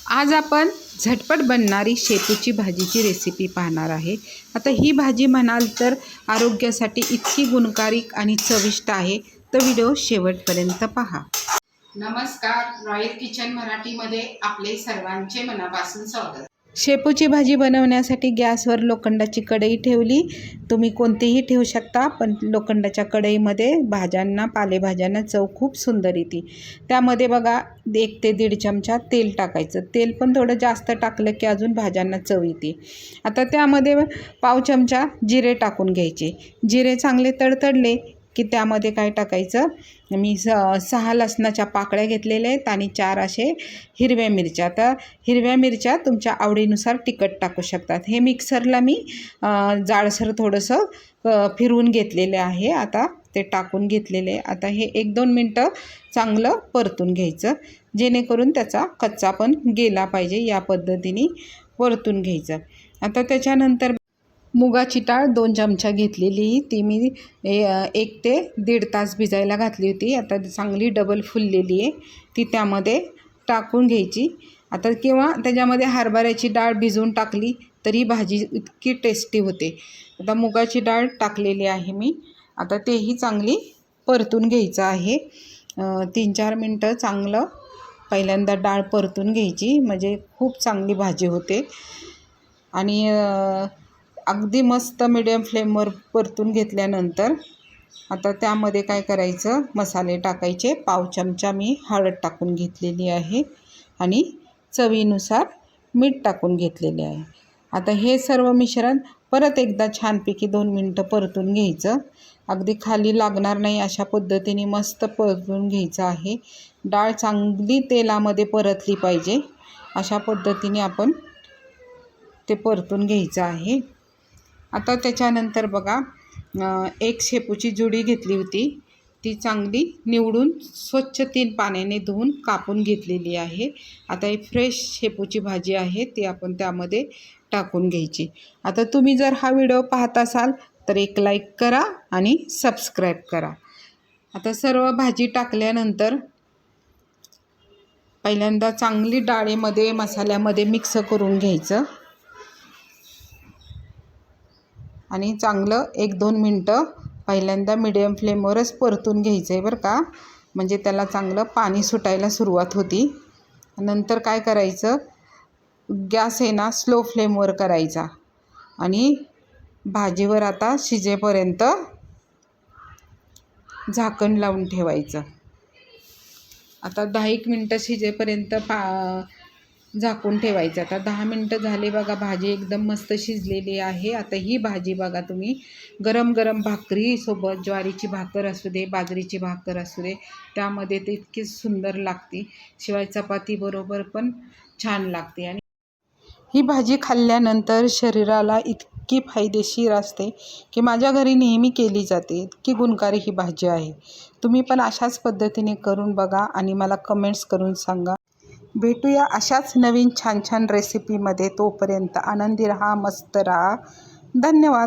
आज आपण झटपट बनणारी शेपूची भाजीची रेसिपी पाहणार आहे। आता ही भाजी म्हणाल तर आरोग्यासाठी इतकी गुणकारी आणि चविष्ट आहे, तर व्हिडिओ शेवटपर्यंत पहा। नमस्कार, रॉयल किचन मराठीमध्ये आपले सर्वांचे मनापासून स्वागत। शेपूची भाजी बनवण्यासाठी गॅसवर लोखंडाची कढई ठेवली। तुम्ही कोणतीही ठेवू शकता, पण लोखंडाच्या कढईमध्ये भाज्यांना, पालेभाज्यांना चव खूप सुंदर येते। त्यामध्ये बघा 1 ते 1.5 चमचा तेल टाकायचं। तेल पण थोडं जास्त टाकलं की अजून भाज्यांना चव येते। आता त्यामध्ये पाव चमचा जिरे टाकून घ्यायचे। जिरे चांगले तडतडले की त्यामध्ये काय टाकायचं, मी 6 लसणाच्या पाकळ्या घेतलेल्या आहेत आणि 4 असे हिरव्या मिरच्या। तर हिरव्या मिरच्या तुमच्या आवडीनुसार तिखट टाकू शकतात। हे मिक्सरला मी जाडसर थोडंसं फिरवून घेतलेले आहे। आता ते टाकून घेतलेले। आता हे 1-2 मिनटं चांगलं परतून घ्यायचं, जेणेकरून त्याचा कच्चा पण गेला पाहिजे। या पद्धतीने परतून घ्यायचं। आता त्याच्यानंतर मुगाची डाळ 2 चमचा घेतलेली, ती मी 1 ते 1.5 तास भिजायला घातली होती। आता चांगली डबल फुललेली आहे, ती त्यामध्ये टाकून घ्यायची। आता किंवा त्याच्यामध्ये हरभऱ्याची डाळ भिजवून टाकली तरी भाजी इतकी टेस्टी होते। आता मुगाची डाळ टाकलेली आहे मी। आता तेही चांगली परतून घ्यायचं आहे। 3-4 मिनटं चांगलं पहिल्यांदा डाळ परतून घ्यायची, म्हणजे खूप चांगली भाजी होते। आणि अगदी मस्त मीडियम फ्लेमवर परतून घेतल्यानंतर आता त्यामध्ये काय करायचं, मसाले टाकायचे। पाव चमचा मी हळद टाकून घेतलेली आहे आणि चवीनुसार मीठ टाकून घेतलेले आहे। आता हे सर्व मिश्रण परत एकदा छानपैकी 2 मिनटं परतून घ्यायचं। अगदी खाली लागणार नाही अशा पद्धतीने मस्त परतून घ्यायचं आहे। डाळ चांगली तेलामध्ये परतली पाहिजे, अशा पद्धतीने आपण ते परतून घ्यायचं आहे। आता त्याच्यानंतर बघा, एक शेपूची जुडी घेतली होती, ती चांगली निवडून स्वच्छ 3 पाण्याने धुवून कापून घेतलेली आहे। आता ही फ्रेश शेपूची भाजी आहे, ती आपण त्यामध्ये टाकून घ्यायची। आता तुम्ही जर हा व्हिडिओ पाहत असाल तर एक लाईक करा आणि सबस्क्राईब करा। आता सर्व भाजी टाकल्यानंतर पहिल्यांदा चांगली डाळीमध्ये मसाल्यामध्ये मिक्स करून घ्यायचं आणि चांगलं 1-2 मिनटं पहिल्यांदा मीडियम फ्लेमवरच परतून घ्यायचं आहे बरं का, म्हणजे त्याला चांगलं पाणी सुटायला सुरुवात होती। नंतर काय करायचं, गॅस आहे ना स्लो फ्लेमवर करायचा आणि भाजीवर आता शिजेपर्यंत झाकण लावून ठेवायचं। आता 10-1 मिनटं शिजेपर्यंत झाकून ठेवायचं। आता 10 मिनटं झाले बघा, भाजी एकदम मस्त शिजलेली आहे। आता ही भाजी बघा तुम्ही गरम गरम भाकरीसोबत, ज्वारीची भाकर असू दे, बाजरीची भाकर असू दे, त्यामध्ये ते इतकी सुंदर लागते। शिवाय चपातीबरोबर पण छान लागते। आणि ही भाजी खाल्ल्यानंतर शरीराला इतकी फायदेशीर असते की माझ्या घरी नेहमी केली जाते। इतकी गुणकारी ही भाजी आहे। तुम्ही पण अशाच पद्धतीने करून बघा आणि मला कमेंट्स करून सांगा। भेटूया अशाच नवीन छान छान रेसिपीमध्ये। तोपर्यंत आनंदी राहा, मस्त राहा। धन्यवाद।